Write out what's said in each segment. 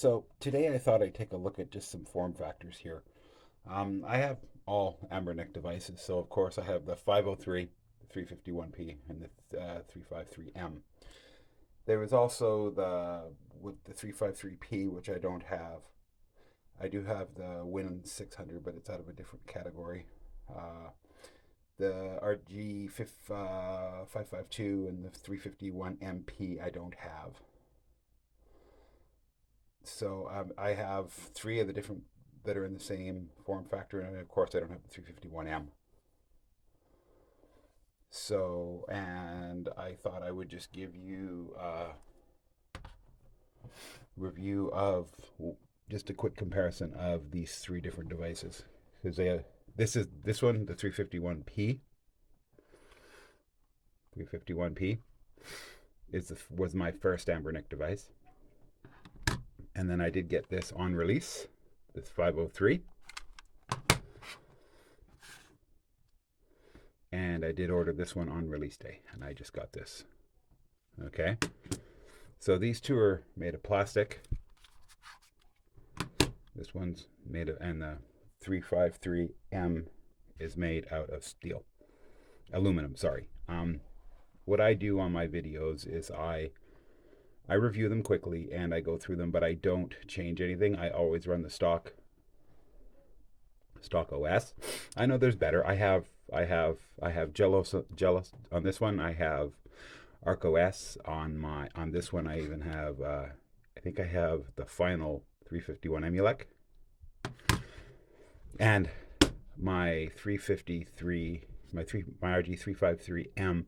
So today I thought I'd take a look at just some form factors here. I have all Anbernic devices, so of course I have the 503, the 351p, and the 353m. There was also the 353p, which I don't have. I do have the Win 600, but it's out of a different category. The RG552 and the 351MP I don't have. So I have three of the different that are in the same form factor, and of course I don't have the 351M. So, and I thought I would just give you a review of just a quick comparison of these three different devices, because this one, the 351p was my first Anbernic device. And then I did get this on release, this 503. And I did order this one on release day, and I just got this. Okay. So these two are made of plastic. This one's made of, and the 353M is made out of steel. Aluminum, sorry. What I do on my videos is I review them quickly and I go through them, but I don't change anything. I always run the stock OS. I know there's better. I have Jealous on this one. I have Arcos OS on this one. I even have I think I have the final 351 Emulec, and my 353 my RG353m.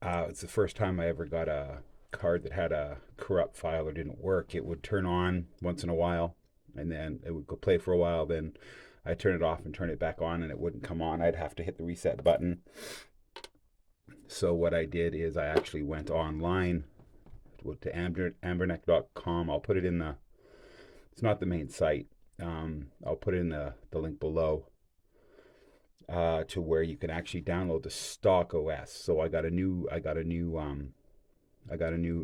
It's the first time I ever got a card that had a corrupt file or didn't work. It would turn on once in a while, and then it would go play for a while. Then I'd turn it off and turn it back on, and it wouldn't come on. I'd have to hit the reset button. So what I did is I actually went online to Anbernic.com. I'll put it in it's not the main site. I'll put it in the link below to where you can actually download the stock OS. So I got a new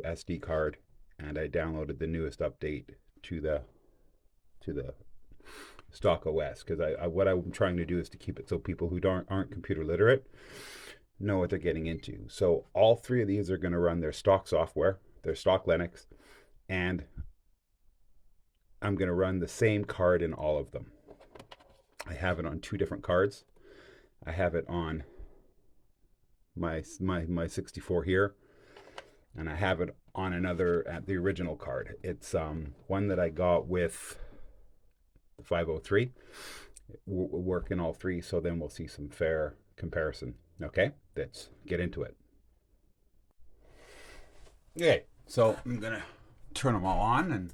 SD card, and I downloaded the newest update to the stock OS, because what I'm trying to do is to keep it so people who aren't computer literate know what they're getting into. So all three of these are going to run their stock software, their stock Linux, and I'm going to run the same card in all of them. I have it on two different cards. I have it on my 64 here, and I have it on another at the original card. It's one that I got with the 503. Will work in all three, so then we'll see some fair comparison. Okay, let's get into it. Okay, so I'm gonna turn them all on, and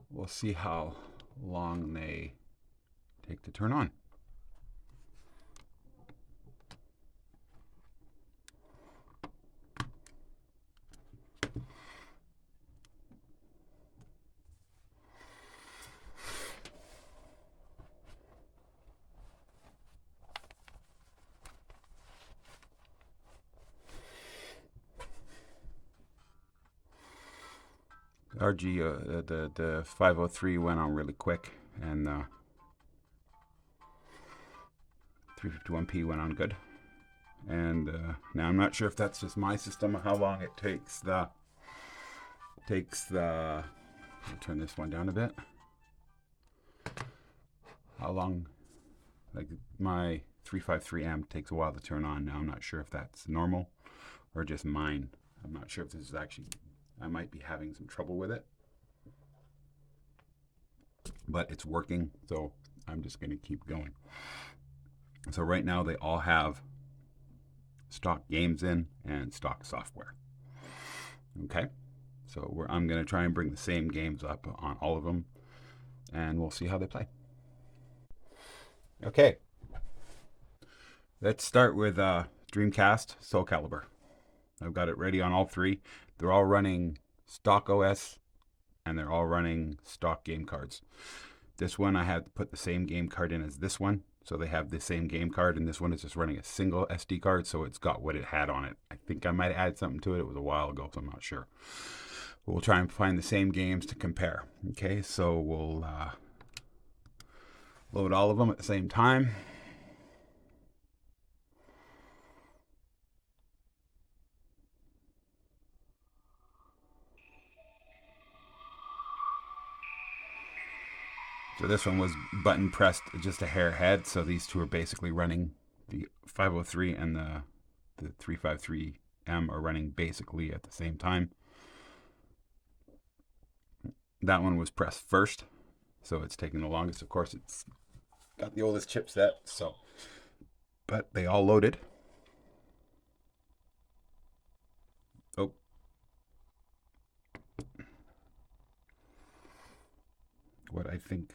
we'll see how long they take to turn on. The 503 went on really quick, and 351p went on good. And now I'm not sure if that's just my system or how long it takes I'll turn this one down a bit. How long, like my 353M takes a while to turn on. Now I'm not sure if that's normal or just mine. I'm not sure if this is actually, I might be having some trouble with it, but it's working, so I'm just going to keep going. So right now they all have stock games in and stock software. Okay, so I'm going to try and bring the same games up on all of them, and we'll see how they play. Okay, let's start with Dreamcast Soul Calibur. I've got it ready on all three. They're all running stock OS, and they're all running stock game cards. This one I had to put the same game card in as this one, so they have the same game card, and this one is just running a single SD card, so it's got what it had on it. I think I might have added something to it. It was a while ago, so I'm not sure. we'll try and find the same games to compare. Okay, so we'll load all of them at the same time. So this one was button pressed just a hair ahead. So these two are basically running, the 503 and the 353M are running basically at the same time. That one was pressed first, so it's taking the longest. Of course, it's got the oldest chipset, so, but they all loaded. Oh. What I think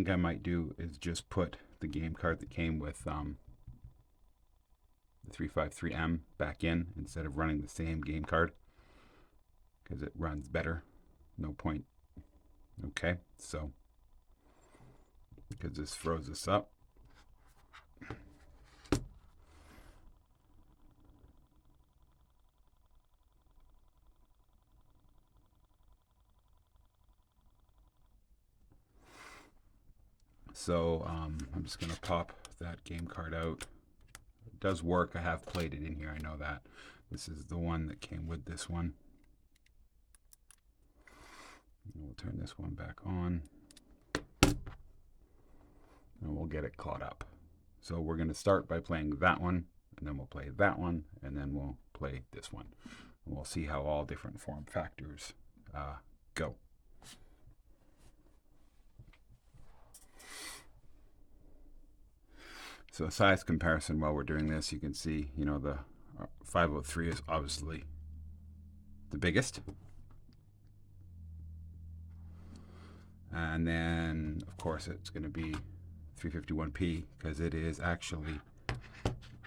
I might do is just put the game card that came with the 353M back in instead of running the same game card, because it runs better. No point. Okay, so because this froze this up. So I'm just going to pop that game card out. It does work. I have played it in here. I know that. This is the one that came with this one. And we'll turn this one back on. And we'll get it caught up. So we're going to start by playing that one. And then we'll play that one. And then we'll play this one. And we'll see how all different form factors go. So size comparison while we're doing this, you can see, you know, the 503 is obviously the biggest. And then, of course, it's going to be 351p because it is actually,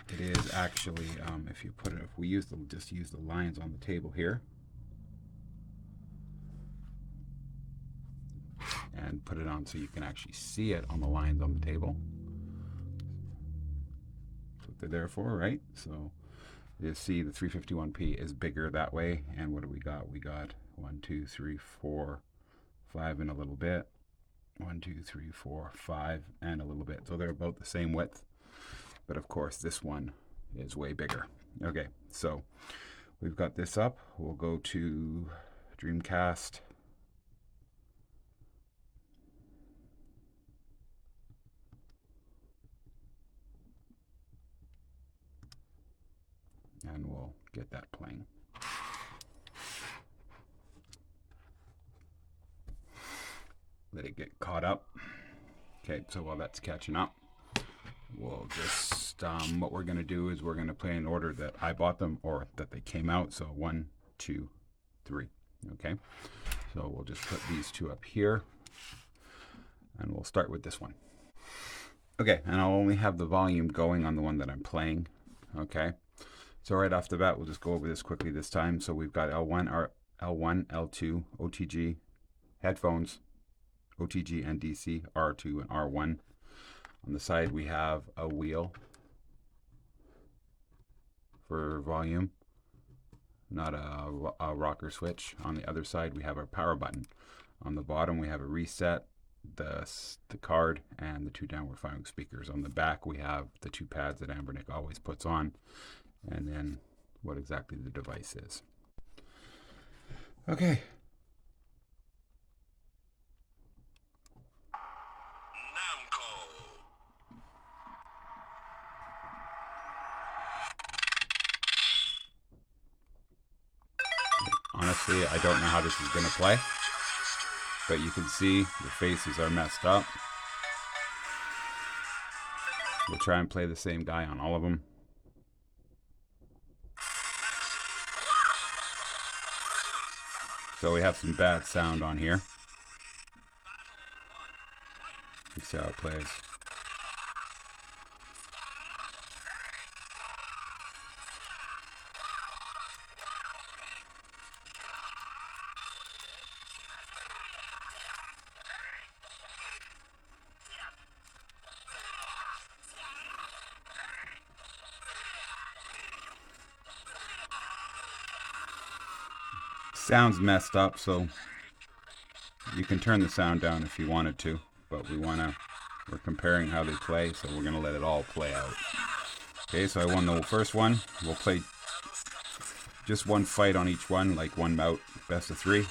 if you put it, if we use just use the lines on the table here and put it on so you can actually see it on the lines on the table. They're there for, right? So you see the 351p is bigger that way. And what do we got? We got 1, 2, 3, 4, 5 and a little bit. 1, 2, 3, 4, 5 and a little bit. So they're about the same width. But of course, this one is way bigger. Okay, so we've got this up. We'll go to Dreamcast. And we'll get that playing. Let it get caught up. Okay, so while that's catching up, we'll just, what we're going to do is we're going to play in order that I bought them or that they came out. So 1, 2, 3. Okay, so we'll just put these two up here and we'll start with this one. Okay, and I'll only have the volume going on the one that I'm playing. Okay. So right off the bat, we'll just go over this quickly this time. So we've got L1, L2, OTG, headphones, OTG and DC, R2 and R1. On the side, we have a wheel for volume, not a rocker switch. On the other side, we have our power button. On the bottom, we have a reset, the card, and the 2 downward firing speakers. On the back, we have the 2 pads that Anbernic always puts on. And then what exactly the device is. Okay. Honestly, I don't know how this is going to play, but you can see the faces are messed up. We'll try and play the same guy on all of them. So we have some bad sound on here. Let's see how it plays. Sound's messed up, so you can turn the sound down if you wanted to, but we're comparing how they play, so we're going to let it all play out. Okay, so I won the first one. We'll play just one fight on each one, like one bout, best of 3.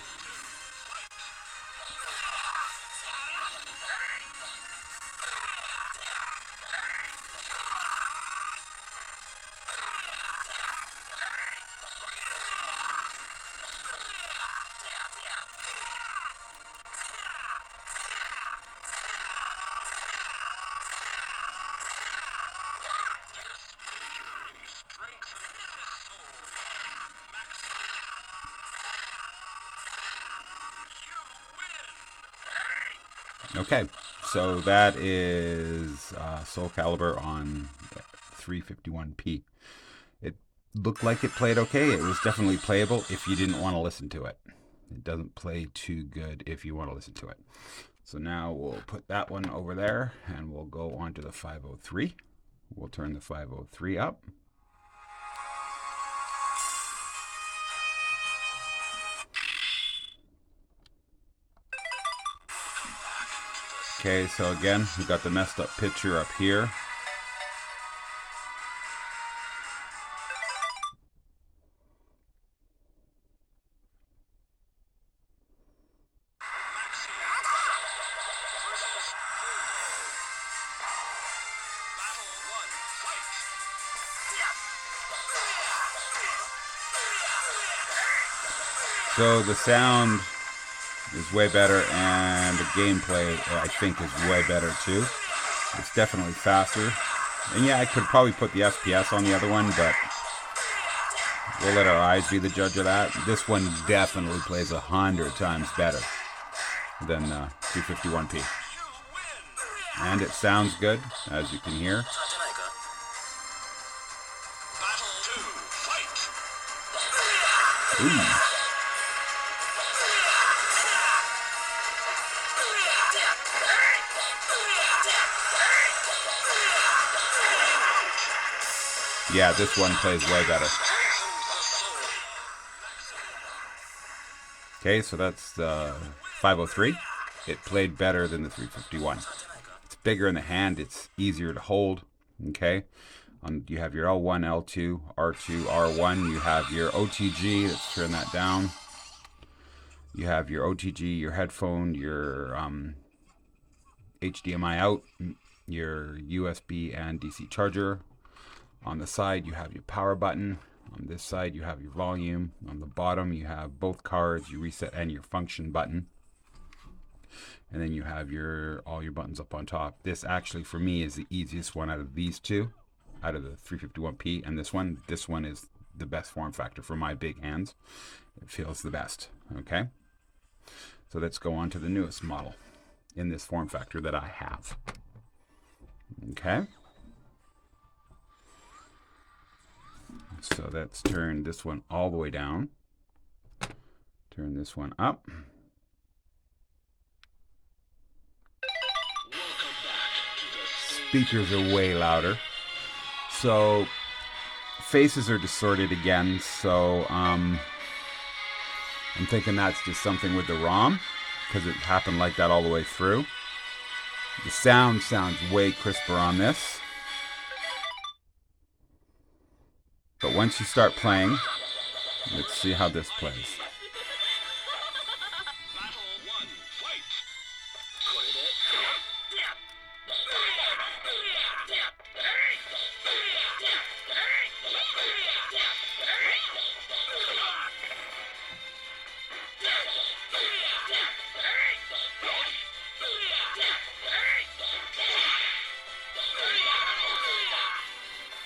Okay, so that is Soul Calibur on 351p. It looked like it played okay. It was definitely playable if you didn't want to listen to it. It doesn't play too good if you want to listen to it. So now we'll put that one over there, and we'll go on to the 503. We'll turn the 503 up. Okay, so again, we've got the messed up picture up here. So the sound is way better, and the gameplay, I think, is way better too. It's definitely faster. And yeah, I could probably put the FPS on the other one, but we'll let our eyes be the judge of that. This one definitely plays 100 times better than 351p. And it sounds good, as you can hear. Ooh. Yeah, this one plays way better. Okay, so that's the 503. It played better than the 351. It's bigger in the hand. It's easier to hold. Okay, you have your L1, L2, R2, R1. You have your OTG. Let's turn that down. You have your OTG, your headphone, your HDMI out, your USB and DC charger. On the side, you have your power button. On this side, you have your volume. On the bottom, you have both cards, your reset and your function button. And then you have all your buttons up on top. This actually, for me, is the easiest one out of these two, out of the 351p and this one. This one is the best form factor for my big hands. It feels the best, okay? So let's go on to the newest model in this form factor that I have. Okay? So let's turn this one all the way down. Turn this one up. Speakers are way louder. So faces are distorted again. So I'm thinking that's just something with the ROM, because it happened like that all the way through. The sound sounds way crisper on this. But once you start playing, let's see how this plays.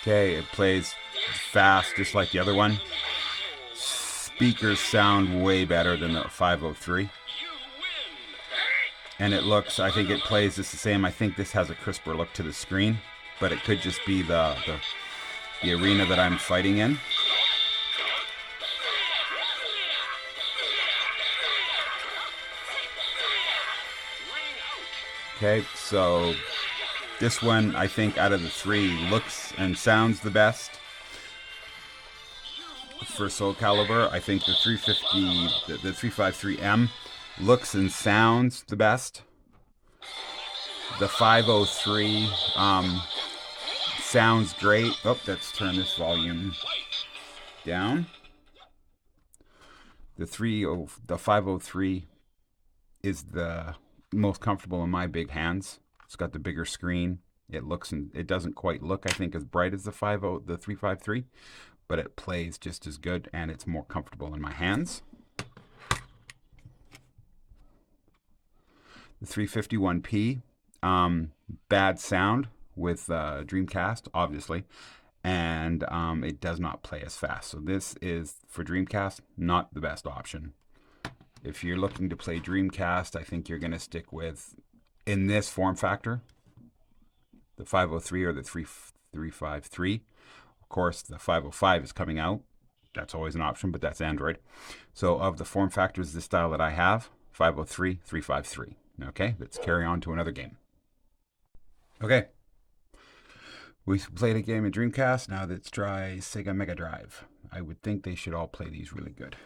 Okay, it plays fast, just like the other one. Speakers sound way better than the 503. And it looks, I think it plays just the same. I think this has a crisper look to the screen, but it could just be the arena that I'm fighting in. Okay, so this one, I think, out of the three, looks and sounds the best. for Soul Calibur. I think the 350, the 353M looks and sounds the best. The 503 sounds great. Oh, let's turn this volume down. The 503 is the most comfortable in my big hands. It's got the bigger screen. It looks and it doesn't quite look, I think, as bright as the 353, but it plays just as good and it's more comfortable in my hands. The 351p, bad sound with Dreamcast, obviously, and it does not play as fast. So this is, for Dreamcast, not the best option. If you're looking to play Dreamcast, I think you're going to stick with, in this form factor, the 503 or the 353. Of course, the 505 is coming out. That's always an option, but that's Android. So of the form factors, the style that I have, 503, 353. Okay, let's carry on to another game. Okay, we played a game in Dreamcast. Now let's try Sega Mega Drive. I would think they should all play these really good.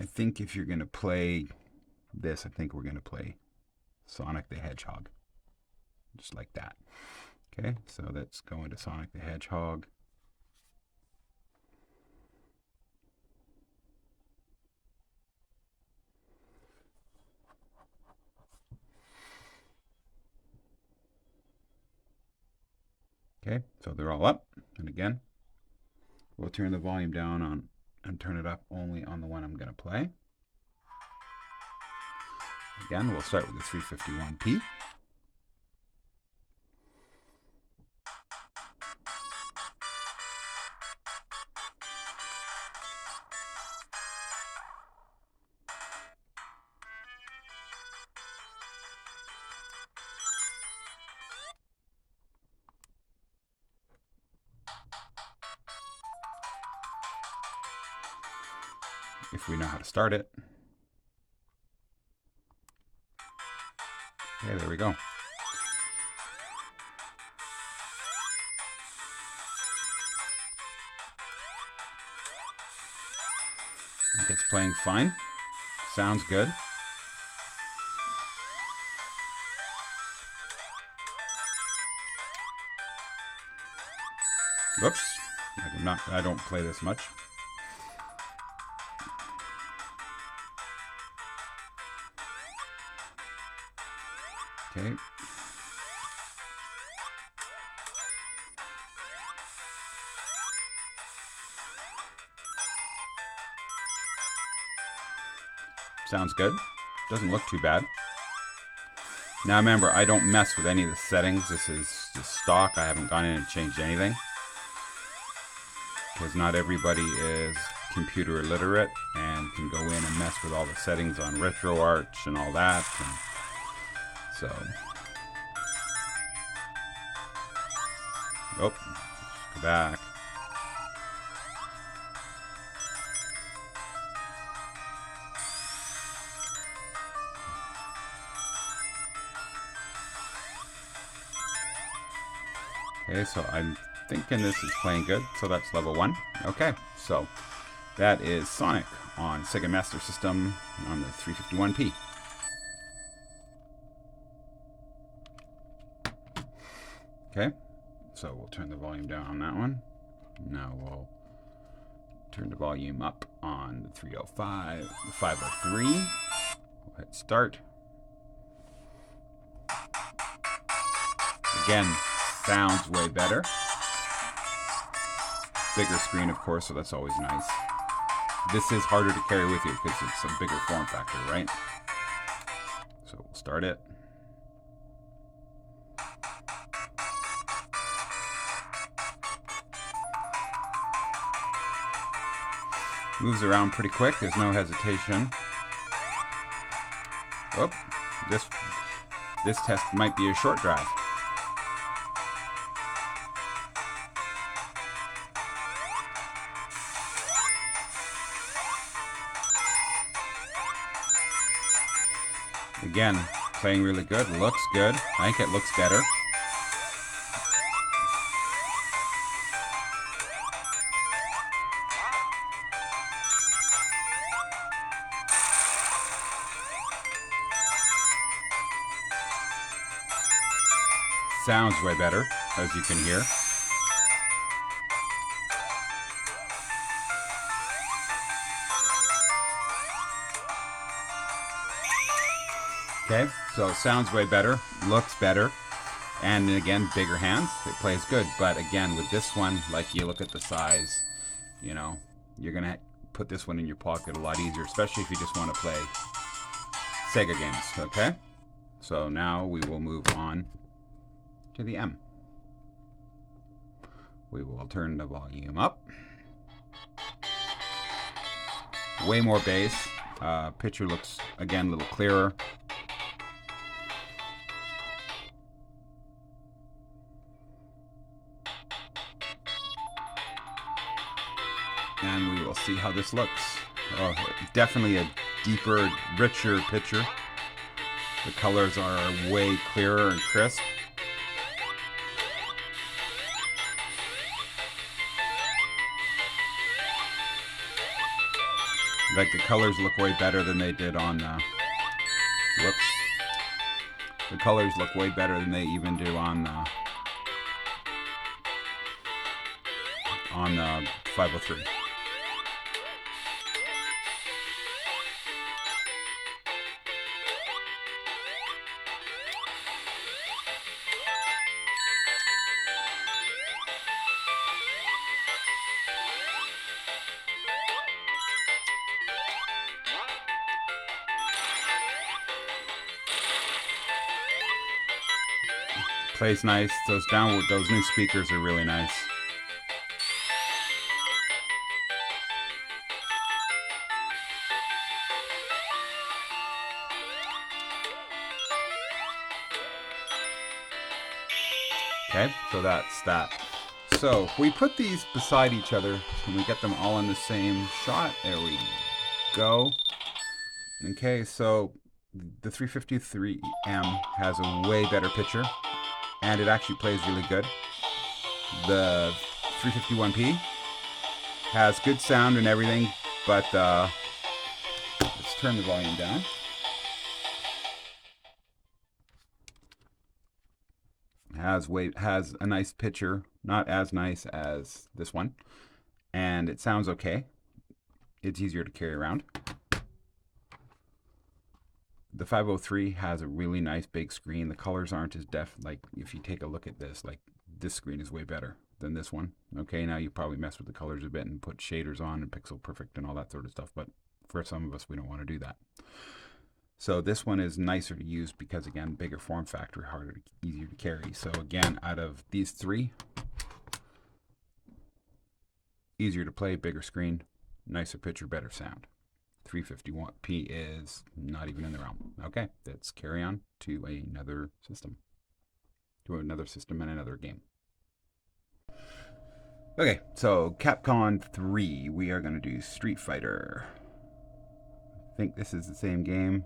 I think if you're going to play this, I think we're going to play Sonic the Hedgehog. Just like that. Okay, so let's go into Sonic the Hedgehog. Okay, so they're all up. And again, we'll turn the volume down on and turn it up only on the one I'm going to play. Again, we'll start with the 351p. If we know how to start it. Okay, there we go. It's playing fine. Sounds good. Whoops. I don't play this much. Okay. Sounds good. Doesn't look too bad. Now remember, I don't mess with any of the settings. This is just stock. I haven't gone in and changed anything. Because not everybody is computer illiterate and can go in and mess with all the settings on RetroArch and all that. And so, oh, go back. Okay, so I'm thinking this is playing good. So that's level 1. Okay, so that is Sonic on Sega Master System on the 351p. Okay, so we'll turn the volume down on that one. Now we'll turn the volume up on the 305, the 503. We'll hit start. Again, sounds way better. Bigger screen, of course, so that's always nice. This is harder to carry with you because it's a bigger form factor, right? So we'll start it. Moves around pretty quick, there's no hesitation. Oh, this test might be a short drive. Again, Playing really good. Looks good. I think it looks better. Sounds way better, as you can hear. Okay, so sounds way better, looks better, and again, bigger hands, it plays good. But again, with this one, like you look at the size, you know, you're gonna put this one in your pocket a lot easier, especially if you just want to play Sega games, okay? So now we will move on to the M. We will turn the volume up. Way more bass. Picture looks, again, a little clearer. And we will see how this looks. Oh, definitely a deeper, richer picture. The colors are way clearer and crisp. Like the colors look way better than they did on whoops. The colors look way better than they even do on 503. Plays nice. Those new speakers are really nice. Okay, so that's that. So if we put these beside each other and we get them all in the same shot, there we go. Okay, so the 353M has a way better picture, and it actually plays really good. The 351p has good sound and everything, but let's turn the volume down. Has a nice picture, not as nice as this one, and it sounds okay. It's easier to carry around. The 503 has a really nice big screen. The colors aren't as like if you take a look at this, like this screen is way better than this one. Okay, now you probably mess with the colors a bit and put shaders on and pixel perfect and all that sort of stuff, but for some of us, we don't want to do that. So this one is nicer to use because, again, bigger form factor, easier to carry. So again, out of these three, easier to play, bigger screen, nicer picture, better sound. 351p is not even in the realm. Okay, let's carry on to another system. And another game. Okay, so Capcom 3, we are going to do Street Fighter. I think this is the same game.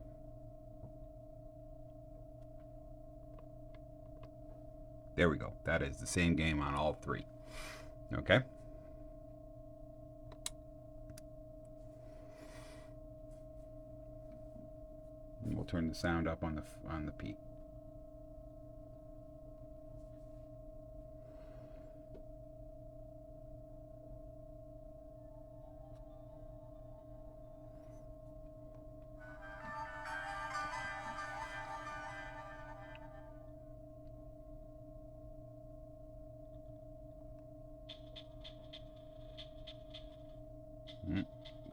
There we go. That is the same game on all three. Okay. And we'll turn the sound up on the P.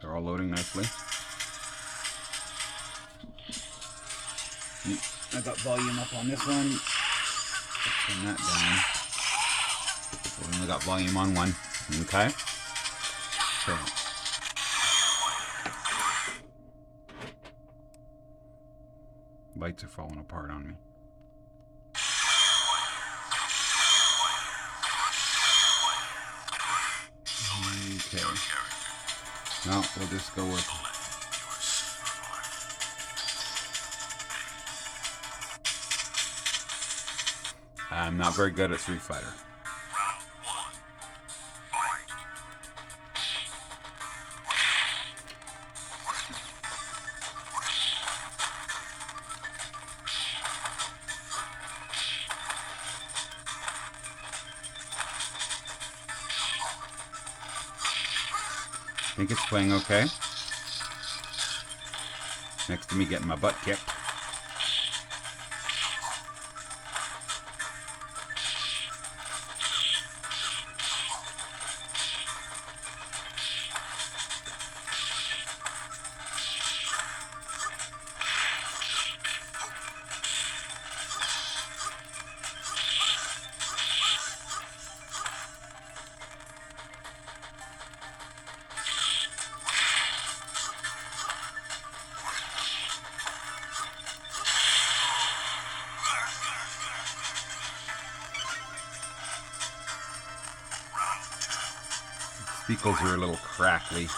They're all loading nicely. I got volume up on this one. Let's turn that down. We only got volume on one. Okay. So. Lights are falling apart on me. Okay. No, we'll just go with I'm not very good at Street Fighter. I think it's playing okay. Next to me getting my butt kicked. Speakles are a little crackly.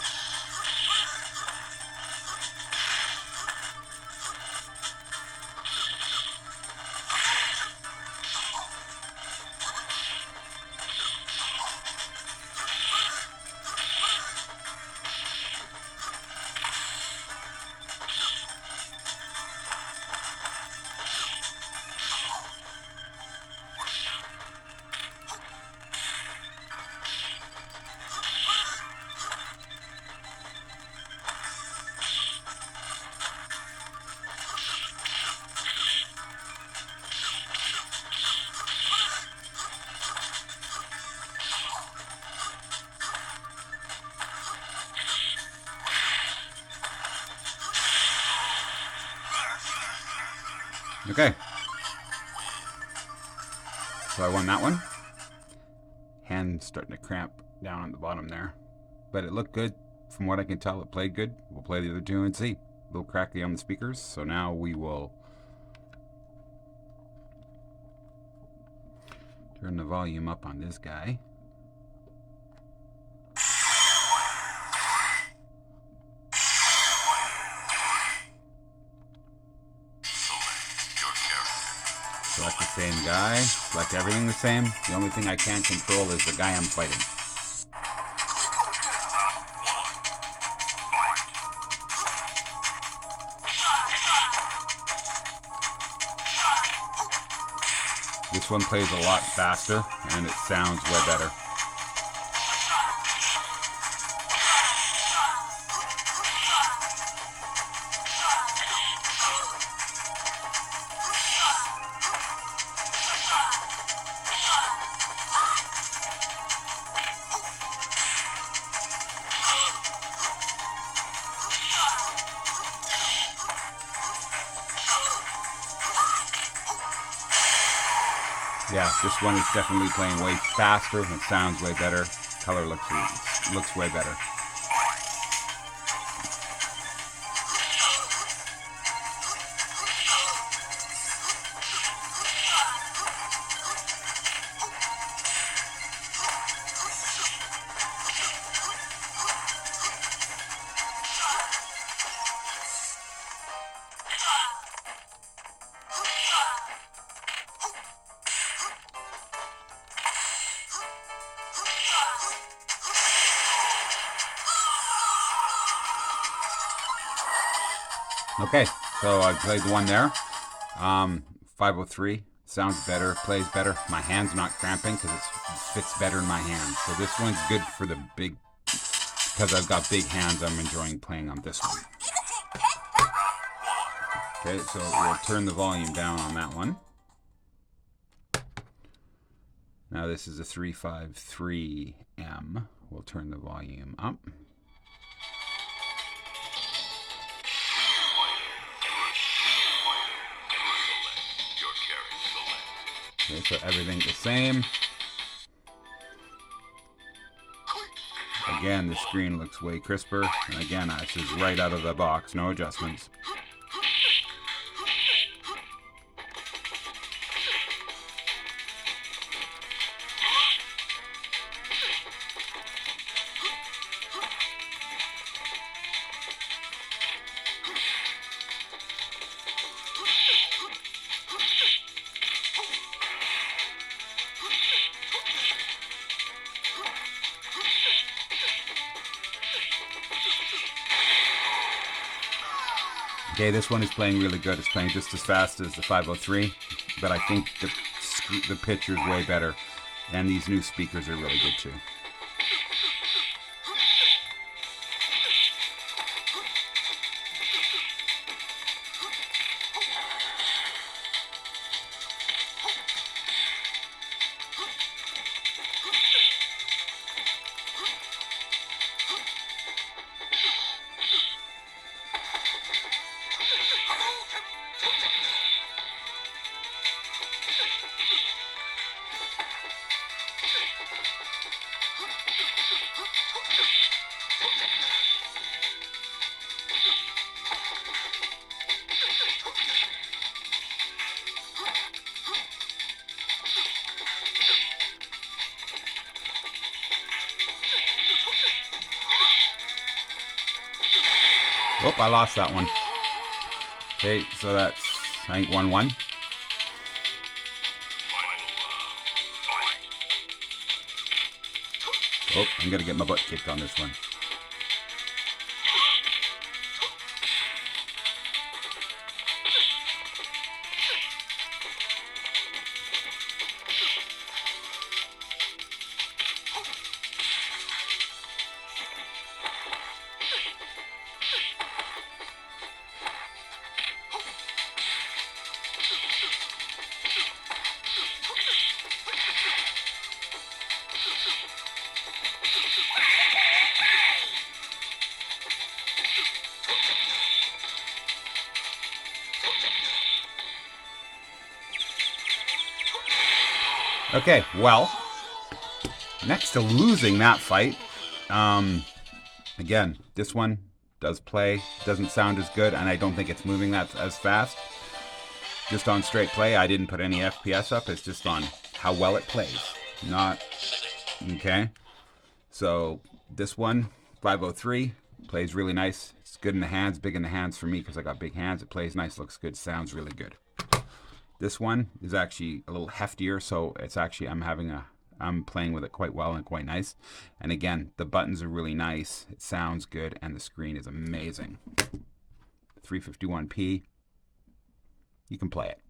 Okay. So I won that one. Hand's starting to cramp down on the bottom there. But it looked good. From what I can tell, it played good. We'll play the other two and see. A little crackly on the speakers. So now we will turn the volume up on this guy. Select the same guy, select everything the same. The only thing I can't control is the guy I'm fighting. This one plays a lot faster and it sounds way better. Yeah, this one is definitely playing way faster. It sounds way better. Color looks way better. Okay, so I played the one there. 503 sounds better, plays better. My hand's not cramping because it fits better in my hand. So this one's good for the big, because I've got big hands. I'm enjoying playing on this one. Okay, so we'll turn the volume down on that one. Now this is a 353M. We'll turn the volume up. Okay, so everything's the same. Again, the screen looks way crisper. And again, this is right out of the box, no adjustments. Okay, this one is playing really good. It's playing just as fast as the 503, but I think the picture is way better, and these new speakers are really good too. Oh, I lost that one. Okay, so that's, I think, 1-1. Oh, I'm going to get my butt kicked on this one. Okay, well, next to losing that fight, again, this one does play, doesn't sound as good, and I don't think it's moving that as fast. Just on straight play, I didn't put any FPS up, it's just on how well it plays. Not, okay? So, this one, 503, plays really nice. It's good in the hands, big in the hands for me because I got big hands. It plays nice, looks good, sounds really good. This one is actually a little heftier, so it's actually, I'm playing with it quite well and quite nice. And again, the buttons are really nice, it sounds good, and the screen is amazing. 351p, you can play it.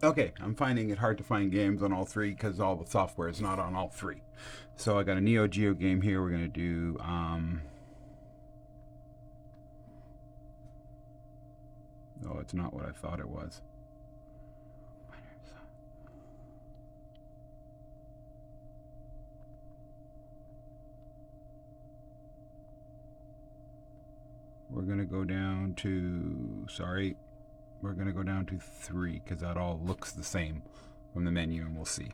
Okay, I'm finding it hard to find games on all three because all the software is not on all three. So I got a Neo Geo game here. We're gonna do oh, it's not what I thought it was. We're gonna go down to, sorry, we're gonna go down to 3 because that all looks the same from the menu, and we'll see.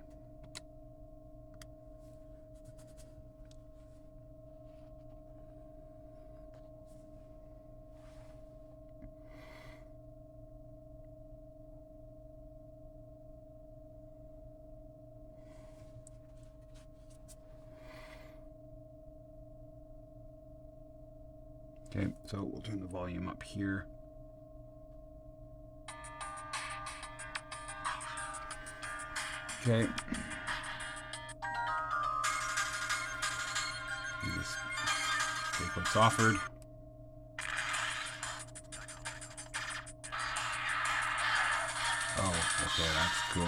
Okay, so we'll turn the volume up here. Okay. Just take what's offered. Oh, okay, that's cool.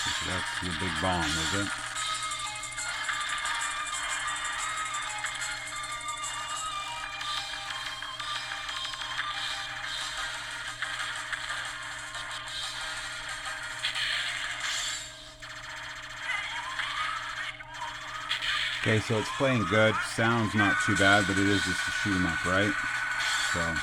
So that's your big bomb, is it? Okay, so it's playing good. Sounds not too bad, but it is just a shoot 'em up, right? So.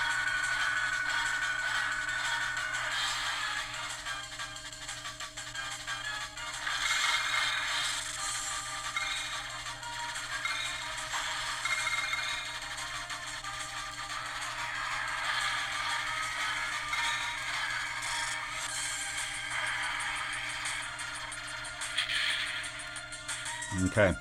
Okay.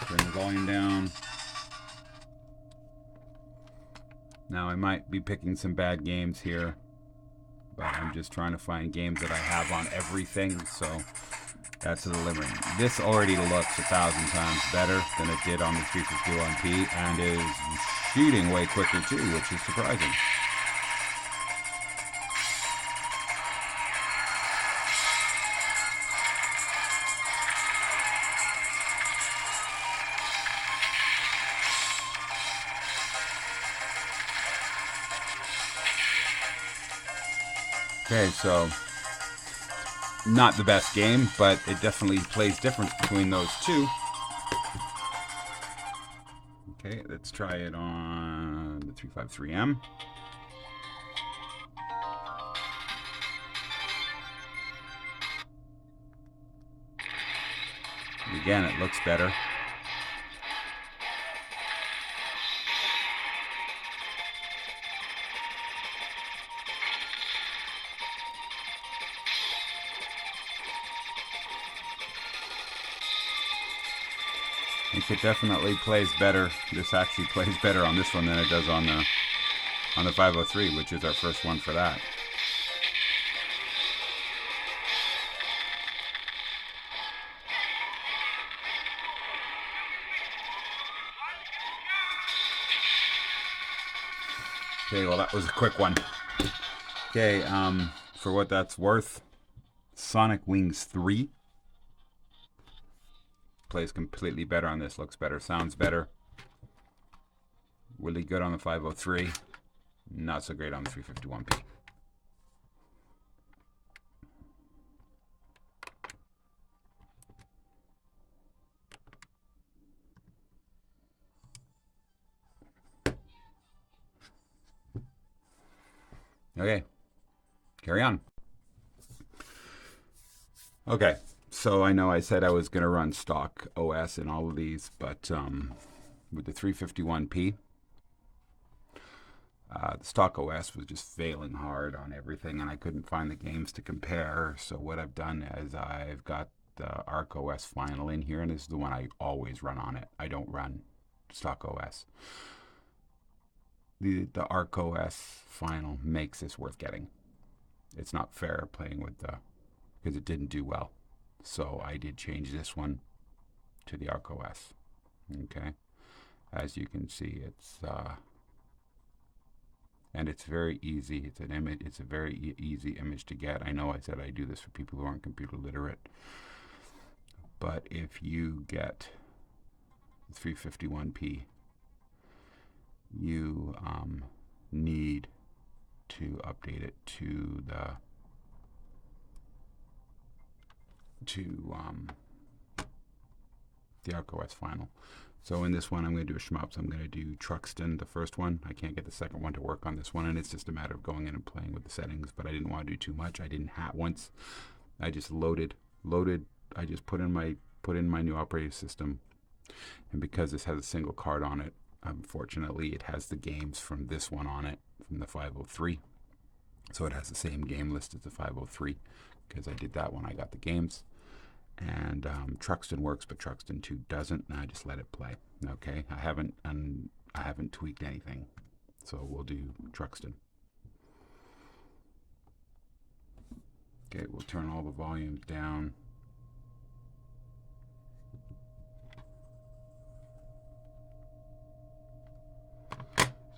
Turn the volume down. Now I might be picking some bad games here, but I'm just trying to find games that I have on everything, so that's the limit. This already looks 1,000 times better than it did on the 351p, and is shooting way quicker too, which is surprising. Okay, so not the best game, but it definitely plays difference between those two. Okay, let's try it on the 353m. Again, it looks better. I think it definitely plays better. This actually plays better on this one than it does on the 503, which is our first one for that. Okay, well that was a quick one. Okay, for what that's worth, Sonic Wings 3 plays completely better on this, looks better, sounds better. Really good on the 503, not so great on the 351p. Okay, carry on. Okay, so I know I said I was going to run stock OS in all of these, but with the 351p, the stock OS was just failing hard on everything, and I couldn't find the games to compare. So what I've done is I've got the Arcos OS final in here, and this is the one I always run on it. I don't run stock OS. The Arcos OS final makes this worth getting. It's not fair playing with because it didn't do well. So I did change this one to the Arcos OS. Okay, as you can see, it's and it's very easy. It's an image. It's a very easy image to get. I know I said I do this for people who aren't computer literate, but if you get the 351p, you need to update it to the Arcos OS final. So in this one, I'm going to do a shmup. So I'm going to do Truxton, the first one. I can't get the second one to work on this one, and it's just a matter of going in and playing with the settings. But I didn't want to do too much. I didn't have once. I just loaded. I just put in my new operating system, and because this has a single card on it, unfortunately, it has the games from this one on it, from the 503. So it has the same game list as the 503. Because I did that when I got the games. And Truxton works, but Truxton 2 doesn't, and I just let it play. Okay, I haven't tweaked anything, so we'll do Truxton. Okay, we'll turn all the volumes down.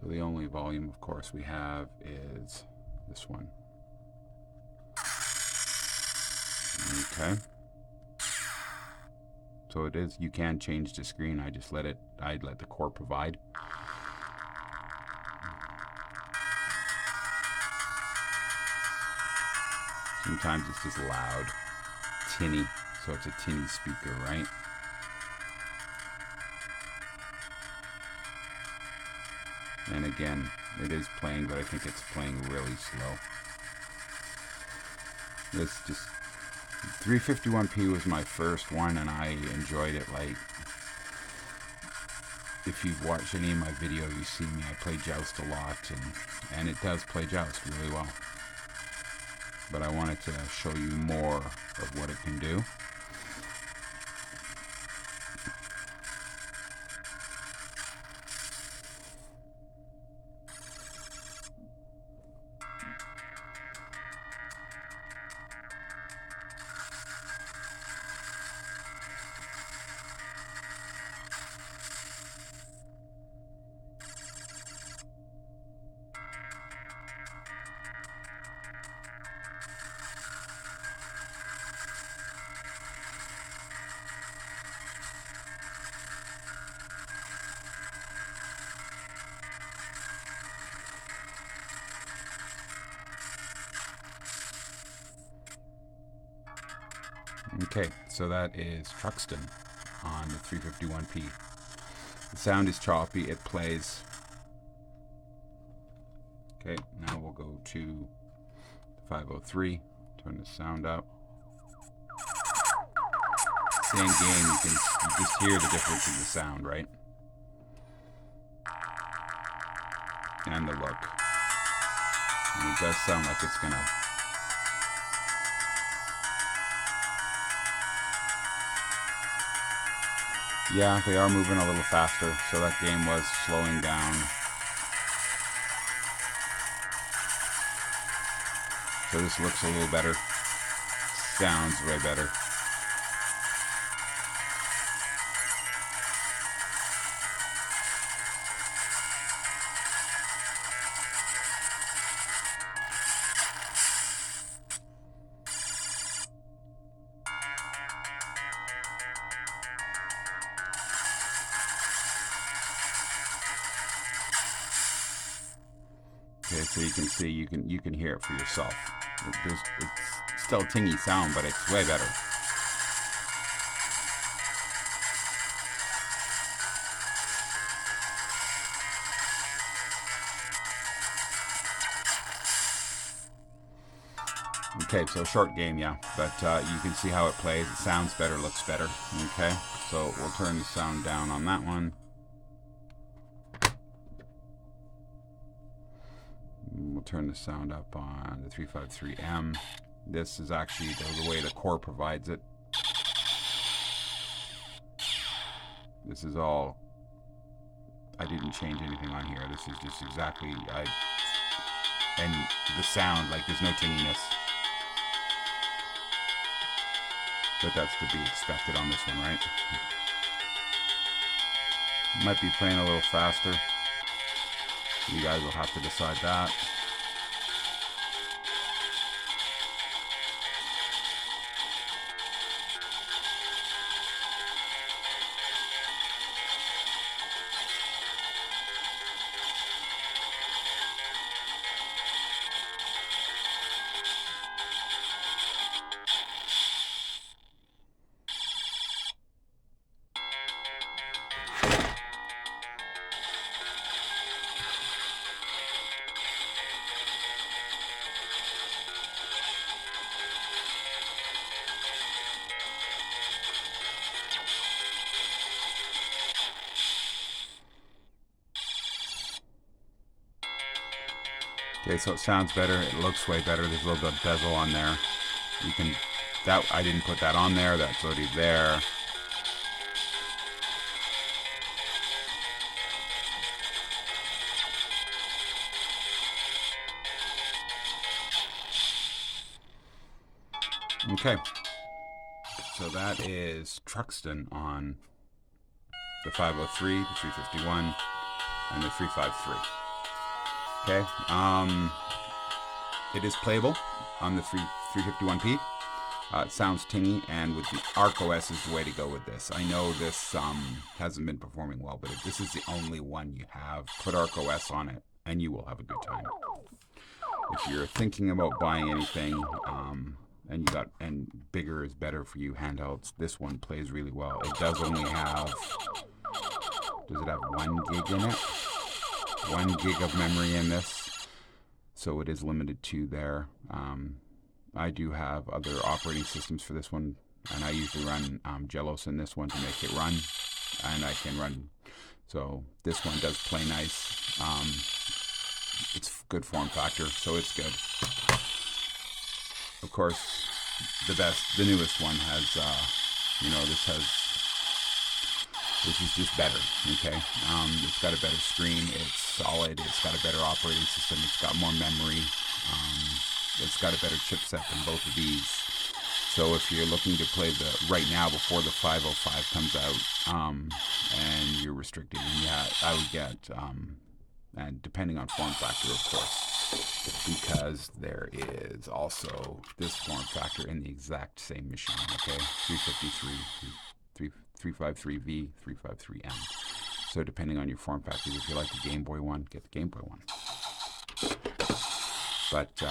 So the only volume, of course, we have is this one. Okay. So it is, you can change the screen. I'd let the core provide. Sometimes it's just loud, tinny, so it's a tinny speaker, right? And again, it is playing, but I think it's playing really slow. This just 351p was my first one, and I enjoyed it. Like, if you've watched any of my videos, you see me, I play Joust a lot, and it does play Joust really well. But I wanted to show you more of what it can do. Okay, so that is Truxton on the 351p. The sound is choppy, it plays. Okay, now we'll go to the 503, turn the sound up. Same game, you just hear the difference in the sound, right? And the look. And it does sound like it's gonna... Yeah, they are moving a little faster, so that game was slowing down. So this looks a little better. Sounds way better. Okay, so you can see, you can hear it for yourself. It's still a tingy sound, but it's way better. Okay, so short game, yeah, but you can see how it plays. It sounds better, looks better. Okay, so we'll turn the sound down on that one. We'll turn the sound up on the 353m. This is actually the way the core provides it. This is all, I didn't change anything on here. This is just exactly, and the sound, like there's no tinginess. But that's to be expected on this one, right? Might be playing a little faster. You guys will have to decide that. Okay, so it sounds better. It looks way better. There's a little bit of bezel on there. You can, that I didn't put that on there. That's already there. Okay, so that is Truxton on the 503, the 351, and the 353. Okay, it is playable on the 351p. It sounds tingy, and with the Arcos OS is the way to go with this. I know this hasn't been performing well, but if this is the only one you have, put Arcos OS on it, and you will have a good time. If you're thinking about buying anything, and bigger is better for you handhelds, this one plays really well. It does only have, does it have 1 gig in it? 1 gig of memory in this, so it is limited to there. I do have other operating systems for this one, and I usually run Jealous in this one to make it run, and I can run, so this one does play nice. It's good form factor, so it's good. Of course, the newest one has, this is just better, okay? It's got a better screen, it's solid, it's got a better operating system, it's got more memory, it's got a better chipset than both of these. So if you're looking to play right now before the 505 comes out, and you're restricted, yeah, I would get, and depending on form factor, of course, because there is also this form factor in the exact same machine, okay? 353, 353V, 353M. So depending on your form factor, if you like the Game Boy one, get the Game Boy one. But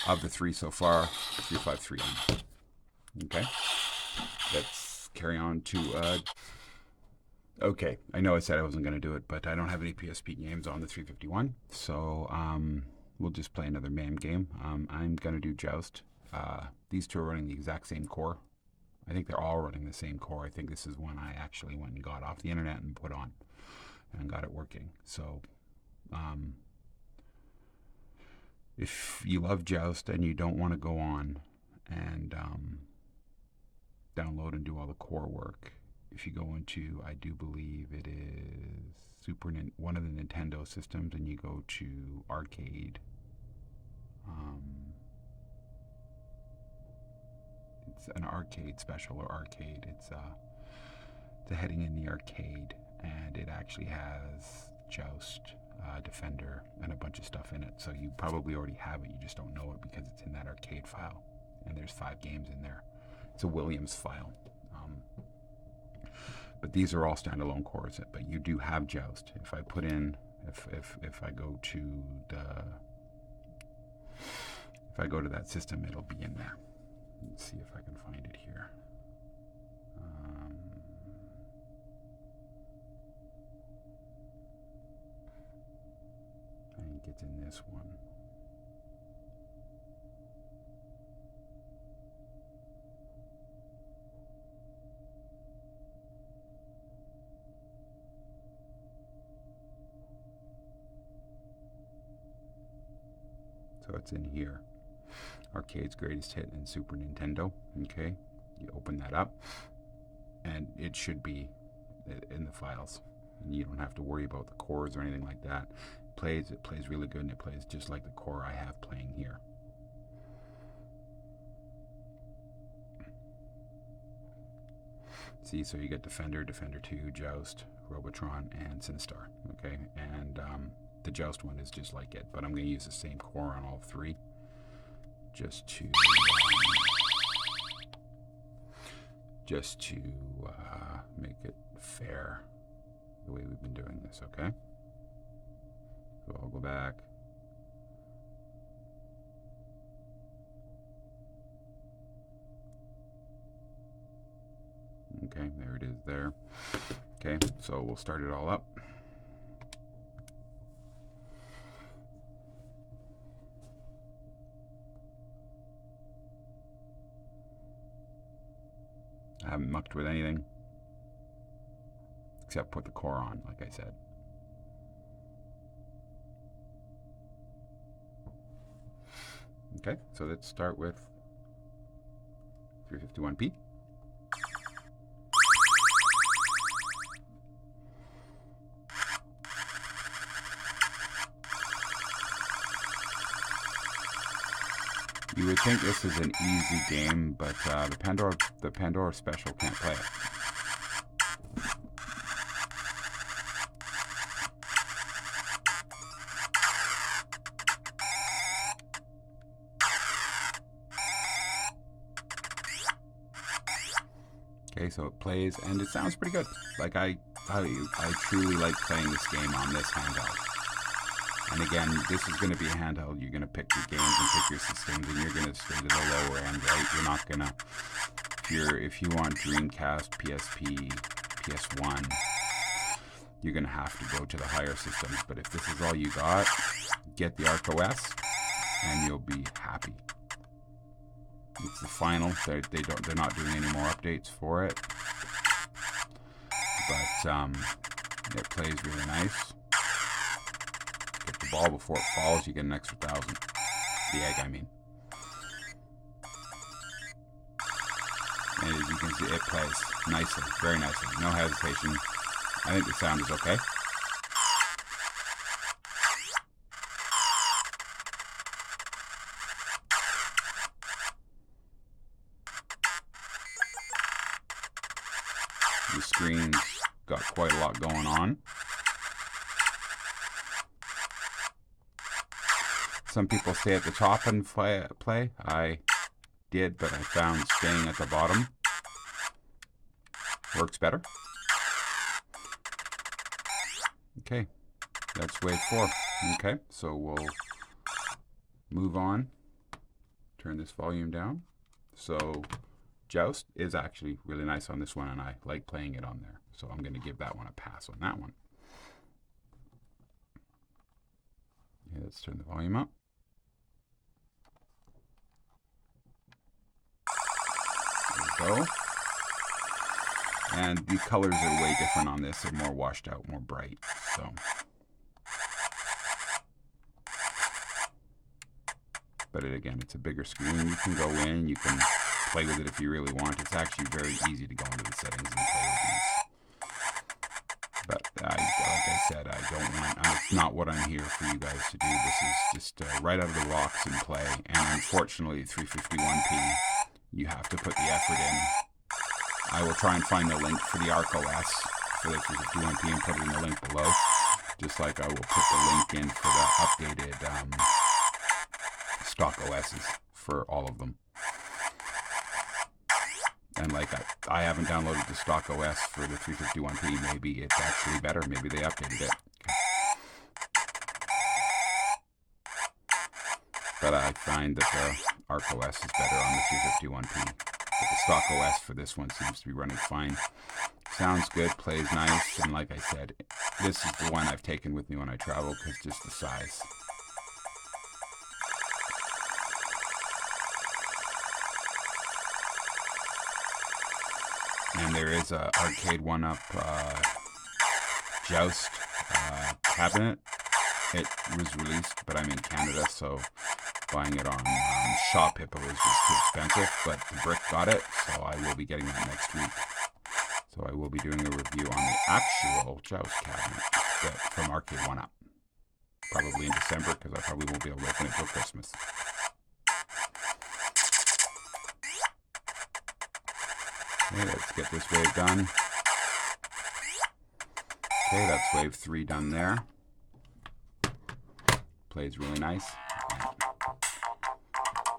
of the three so far, 353M. Okay? let's carry on to. Okay, I know I said I wasn't going to do it, but I don't have any PSP games on the 351, so we'll just play another MAME game. I'm going to do Joust. These two are running the exact same core. I think they're all running the same core. I think this is one I actually went and got off the internet and put on and got it working. So if you love Joust and you don't want to go on and download and do all the core work, if you go into, I do believe it is one of the Nintendo systems, and you go to arcade, it's an arcade special or arcade. It's the heading in the arcade, and it actually has Joust, Defender, and a bunch of stuff in it. So you probably already have it. You just don't know it because it's in that arcade file, and there's 5 games in there. It's a Williams file. But these are all standalone cores. But you do have Joust. If I put in, if I go to that system, it'll be in there. Let's see if I can find it here. I think it's in this one. So it's in here. Arcade's Greatest Hit and Super Nintendo. Okay, you open that up, and it should be in the files. And you don't have to worry about the cores or anything like that. It plays really good, and it plays just like the core I have playing here. See, so you get Defender, Defender 2, Joust, Robotron, and Sinistar. Okay, and the Joust one is just like it, but I'm going to use the same core on all 3 just to make it fair the way we've been doing this. Okay, so I'll go back. Okay, there it is there. Okay, so we'll start it all up. I haven't mucked with anything except put the core on, like I said. Okay, so let's start with 351p. You would think this is an easy game, but the Pandora Special can't play it. Okay, so it plays, and it sounds pretty good. Like I truly like playing this game on this handheld. And again, this is going to be a handheld. You're going to pick your games and pick your systems, and you're going to stay to the lower end, right? You're not going to, if you want Dreamcast, PSP, PS1, you're going to have to go to the higher systems. But if this is all you got, get the Arcos OS, and you'll be happy. It's the final. They're not doing any more updates for it, but it plays really nice. Get the ball before it falls, you get an extra 1,000. The egg, I mean. And as you can see, it plays nicely, very nicely. No hesitation. I think the sound is okay. The screen's got quite a lot going on. Some people stay at the top and play. I did, but I found staying at the bottom works better. Okay, that's wave 4. Okay, so we'll move on. Turn this volume down. So Joust is actually really nice on this one, and I like playing it on there. So I'm going to give that one a pass on that one. Okay, let's turn the volume up. There we go. And the colors are way different on this. They're more washed out, more bright. So, but again, it's a bigger screen. You can go in, you can play with it if you really want. It's actually very easy to go into the settings and play with these. But like I said, I don't want. It's not what I'm here for you guys to do. This is just right out of the box and play. And unfortunately, 351p, you have to put the effort in. I will try and find the link for the Arcos OS for the 351p and put it in the link below. Just like I will put the link in for the updated stock OSs for all of them. And like I haven't downloaded the stock OS for the 351p. Maybe it's actually better. Maybe they updated it. Okay. But I find that the Arcos OS is better on the 351p. But the stock OS for this one seems to be running fine. Sounds good, plays nice, and like I said, this is the one I've taken with me when I travel because just the size. And there is a arcade one-up Joust cabinet. It was released, but I'm in Canada, so buying it on Shop Hippo was just too expensive, but the Brick got it, so I will be getting that next week. So I will be doing a review on the actual Joust cabinet from Arcade 1-Up. Probably in December, because I probably won't be able to open it till Christmas. Okay, let's get this wave done. Okay, that's wave 3 done there. Plays really nice.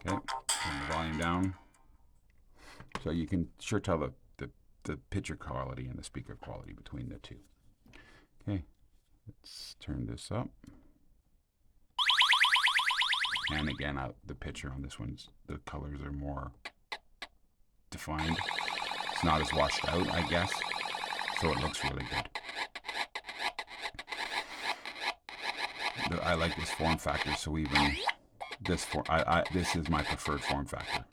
Okay, turn the volume down. So you can sure tell the picture quality and the speaker quality between the two. Okay, let's turn this up. And again, the picture on this one, the colors are more defined. It's not as washed out, I guess, so it looks really good. I like this form factor, so even this this is my preferred form factor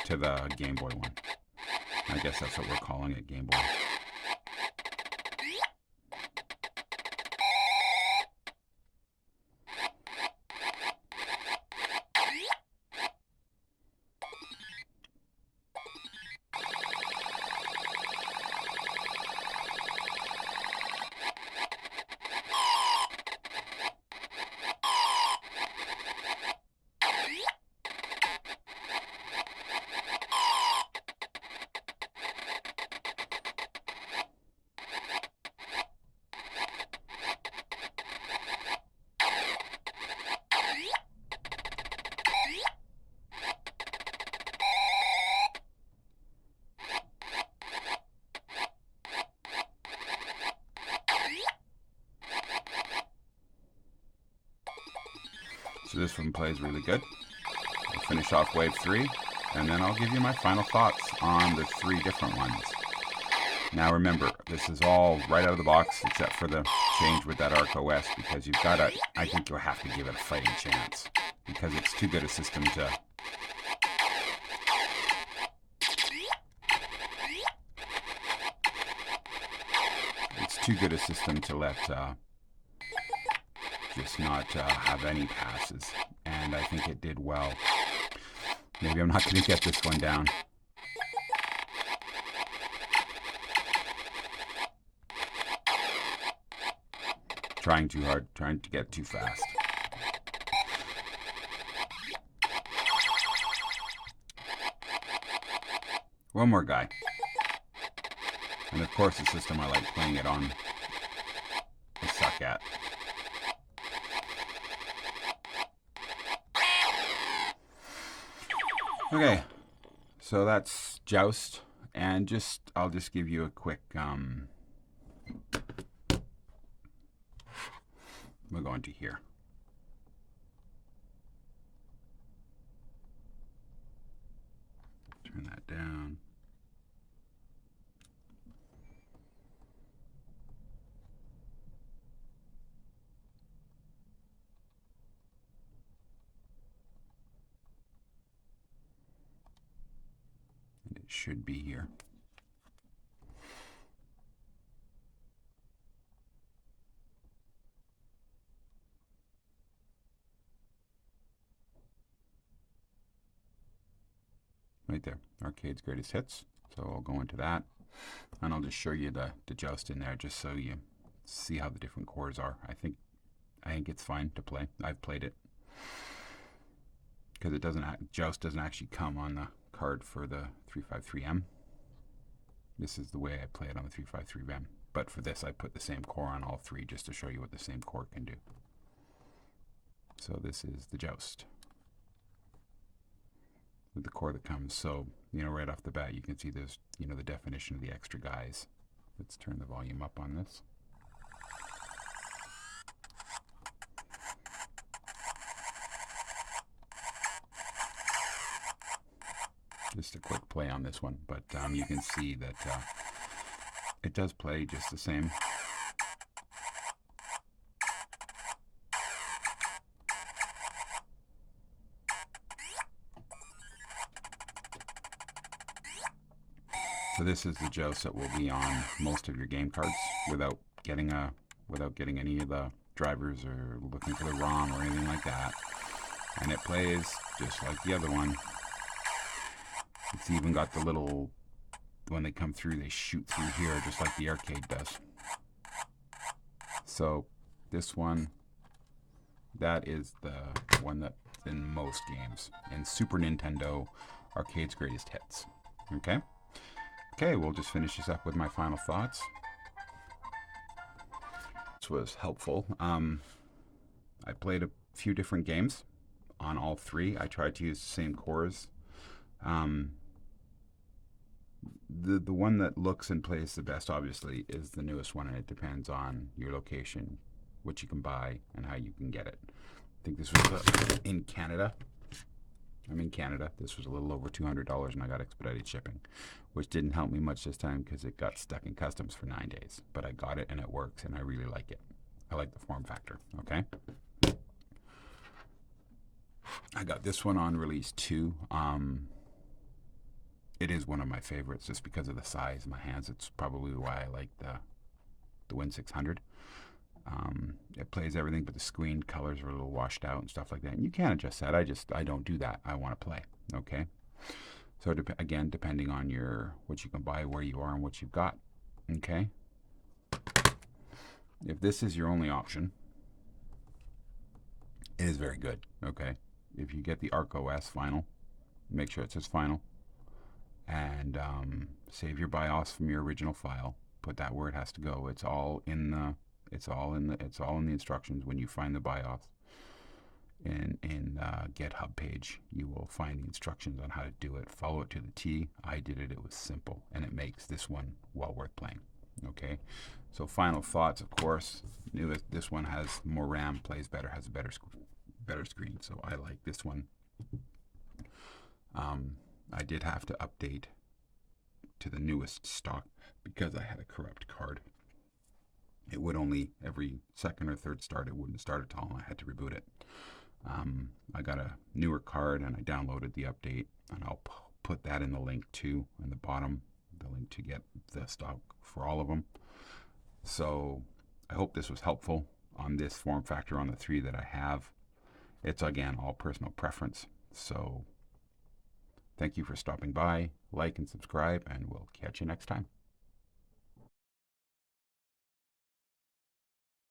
to the Game Boy one. I guess that's what we're calling it, Game Boy. So this one plays really good. I'll finish off wave 3, and then I'll give you my final thoughts on the 3 different ones. Now remember, this is all right out of the box, except for the change with that Arcos OS, because you've got to, I think you'll have to give it a fighting chance, because it's too good a system to... It's too good a system to let... just not have any passes, and I think it did well. Maybe I'm not going to get this one down. Trying too hard, trying to get too fast. One more guy. And of course the system I like playing it on, I suck at. Okay, so that's Joust, and I'll just give you a quick, we'll go into here. Turn that down. And it should be here. Right there, Arcade's Greatest Hits. So I'll go into that, and I'll just show you the joust in there, just so you see how the different chords are. I think it's fine to play. I've played it because it doesn't joust doesn't actually come on the card for the 353M. This is the way I play it on the 353M. But for this, I put the same core on all three just to show you what the same core can do. So this is the joust with the core that comes. So, you know, right off the bat, you can see there's, you know, the definition of the extra guys. Let's turn the volume up on this. Just a quick play on this one, but you can see that it does play just the same. So this is the joust that will be on most of your game cards without getting any of the drivers or looking for the ROM or anything like that. And it plays just like the other one. It's even got the little, when they come through, they shoot through here just like the arcade does. So this one, that is the one that's in most games. In Super Nintendo, Arcade's Greatest Hits. Okay? Okay, we'll just finish this up with my final thoughts. This was helpful. I played a few different games on all three. I tried to use the same cores. The one that looks and plays the best, obviously, is the newest one, and it depends on your location, what you can buy, and how you can get it. I think this was in Canada. I'm in Canada. This was a little over $200, and I got expedited shipping, which didn't help me much this time because it got stuck in customs for 9 days. But I got it, and it works, and I really like it. I like the form factor, okay? I got this one on release 2. It is one of my favorites just because of the size of my hands. It's probably why I like the Win 600. It plays everything, but the screen colors are a little washed out and stuff like that. And you can adjust that. I don't do that. I want to play. Okay. So again, depending on what you can buy, where you are, and what you've got. Okay. If this is your only option, it is very good. Okay. If you get the Arcos OS final, make sure it says final, and save your BIOS from your original file. Put that where it has to go. It's all in the instructions. When you find the BIOS in GitHub page, you will find the instructions on how to do it. Follow it to the T. I did it. It was simple, and it makes this one well worth playing. Okay, so final thoughts. Of course, this one has more RAM, plays better, has a better screen. So I like this one. I did have to update to the newest stock because I had a corrupt card. It would only, every second or third start, it wouldn't start at all, and I had to reboot it. I got a newer card, and I downloaded the update, and I'll put that in the link too, in the bottom, the link to get the stock for all of them. So I hope this was helpful on this form factor on the three that I have. It's, again, all personal preference. So thank you for stopping by. Like and subscribe, and we'll catch you next time.